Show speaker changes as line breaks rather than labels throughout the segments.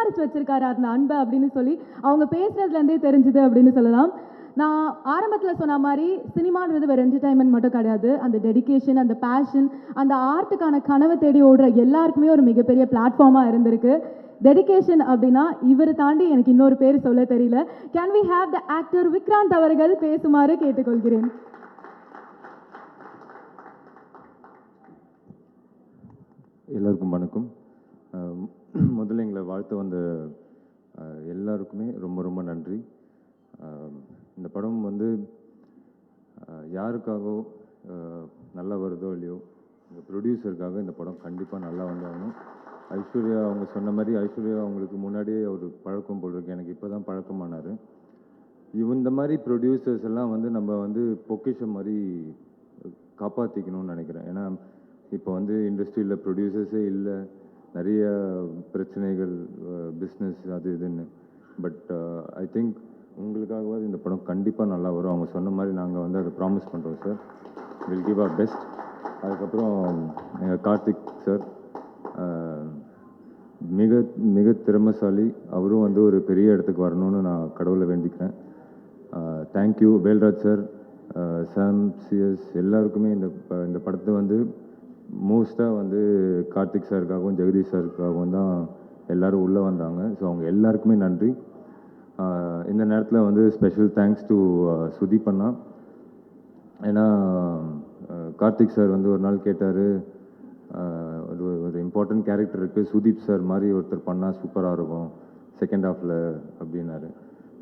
சம்பாரிச்சு வச்சிருக்காரு அந்த அன்பை அப்படின்னு சொல்லி அவங்க பேசுறதுலேருந்தே தெரிஞ்சுது அப்படின்னு சொல்லலாம். நான் ஆரம்பத்தில் சொன்ன மாதிரி சினிமான்றது வேறு என்டர்டைன்மெண்ட் மட்டும் கிடையாது. அந்த டெடிகேஷன், அந்த பேஷன், அந்த ஆர்ட்டுக்கான கனவை தேடி ஓடுற எல்லாருக்குமே ஒரு மிகப்பெரிய பிளாட்ஃபார்மாக இருந்திருக்கு. டெடிகேஷன் அப்படின்னா இவரை தாண்டி எனக்கு இன்னொரு பேர் சொல்ல தெரியல. Can we have the actor Vikrant அவர்கள் பேசுமாறு கேட்டுக்கொள்கிறேன்.
எல்லாருக்கும் வணக்கம். முதல்ல எங்களை வாழ்த்து வந்த எல்லாருக்குமே ரொம்ப ரொம்ப நன்றி. இந்த படம் வந்து யாருக்காகவோ நல்லா வருதோ இல்லையோ, இந்த ப்ரொடியூசருக்காக இந்த படம் கண்டிப்பாக நல்லா வந்தாகணும். ஐஸ்வர்யா அவங்க சொன்ன மாதிரி, ஐஸ்வர்யா அவங்களுக்கு முன்னாடியே ஒரு பழக்கம் போல் இருக்கு, எனக்கு இப்போ தான் பழக்கமானார். இந்த மாதிரி ப்ரொடியூசர்ஸ் எல்லாம் வந்து நம்ம வந்து பொக்கிஷம் மாதிரி காப்பாற்றிக்கணும்னு நினைக்கிறேன். ஏன்னா இப்போ வந்து இண்டஸ்ட்ரியில் ப்ரொடியூசர்ஸே இல்லை, நிறைய பிரச்சனைகள், பிஸ்னஸ் அது இதுன்னு. பட் ஐ திங்க் உங்களுக்காகவாது இந்த படம் கண்டிப்பாக நல்லா வரும். அவங்க சொன்ன மாதிரி நாங்கள் வந்து அதை ப்ராமிஸ் பண்ணுறோம் sir. Will give our best. அதுக்கப்புறம் எங்கள் கார்த்திக் சார் மிக மிக திறமைசாலி. அவரும் வந்து ஒரு பெரிய இடத்துக்கு வரணும்னு நான் கடவுளை வேண்டிக்கிறேன். தேங்க்யூ வேல்ராஜ் சார், சாம், சிஎஸ் எல்லாருக்குமே இந்த படத்தை வந்து மோஸ்ட்டாக வந்து கார்த்திக் சாருக்காகவும் ஜெகதீஷ் சாருக்காகவும் தான் எல்லோரும் உள்ளே வந்தாங்க. ஸோ அவங்க எல்லாருக்குமே நன்றி. இந்த நேரத்தில் வந்து ஸ்பெஷல் தேங்க்ஸ் டு சுதீப் அண்ணா. ஏன்னா கார்த்திக் சார் வந்து ஒரு நாள் கேட்டார், ஒரு இம்பார்ட்டன்ட் கேரக்டர் இருக்குது, சுதீப் சார் மாதிரி ஒருத்தர் பண்ணால் சூப்பராக இருக்கும் செகண்ட் ஹாஃபில் அப்படின்னாரு.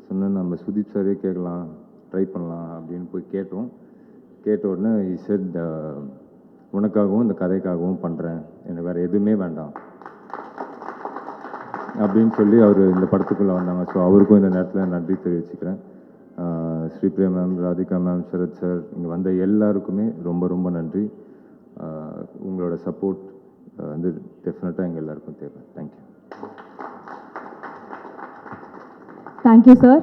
சொன்னேன் நம்ம சுதீப் சாரே கேட்கலாம், ட்ரை பண்ணலாம் அப்படின்னு போய் கேட்டோம். கேட்ட உடனே he said உனக்காகவும் இந்த கதைக்காகவும் பண்ணுறேன், எனக்கு வேறு எதுவுமே வேண்டாம் அப்படின்னு சொல்லி அவர் இந்த படத்துக்குள்ளே வந்தாங்க. ஸோ அவருக்கும் இந்த நேரத்தில் நன்றி தெரிவிச்சுக்கிறேன். Sripriya ma'am, Radhika ma'am, Sarath sir, இங்கே வந்த எல்லாருக்குமே ரொம்ப ரொம்ப நன்றி. உங்களோட சப்போர்ட் வந்து டெஃபினட்டாக எங்கள் எல்லாருக்கும் தேவை. தேங்க்யூ.
Thank you sir.